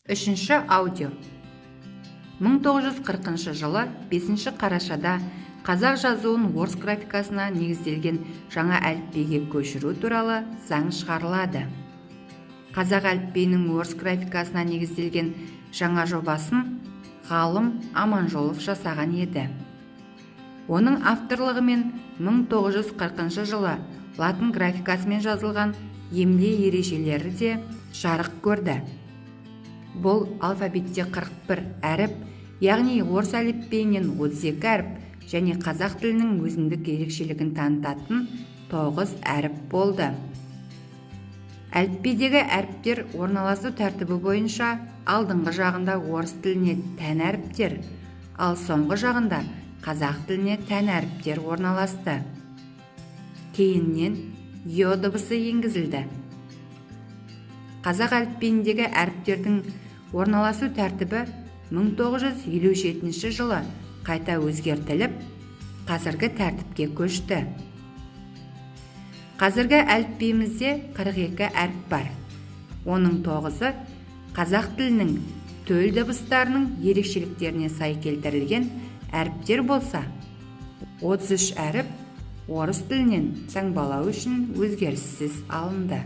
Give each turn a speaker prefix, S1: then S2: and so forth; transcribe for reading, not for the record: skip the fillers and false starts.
S1: Үшінші аудио. 1940 жылы 5 қарашада қазақ жазуын орыс графикасына негізделген жаңа әліпбиге көшіру туралы заң шығарылады. Қазақ әліпбиінің орыс графикасына негізделген жаңа жобасын ғалым Аманжолов жасаған еді. Оның авторлығымен 1940 жылы латын графикасымен жазылған емле ережелері де жарық көрді. Бұл алфавитте 41 әріп, яғни орыс әліпбиінен 32 әріп және қазақ тілінің өзіндік ерекшелігін танытатын 9 әріп болды. Әліпбидегі әріптер орналасу тәртібі бойынша алдыңғы жағында орыс тіліне тән әріптер, ал соңғы жағында қазақ тіліне тән әріптер орналасты. Кейіннен йо дыбысы енгізілді. Қазақ әліпбиіндегі әріптердің орналасу тәртібі 1957 жылы қайта өзгертіліп, қазіргі тәртіпке көшті. Қазіргі әліпбиімізде 42 әріп бар. Оның 9-ы қазақ тілінің төл дыбыстарының ерекшеліктеріне сай келтірілген әріптер болса, 33 әріп орыс тілінен таңбалау үшін өзгеріссіз алынды.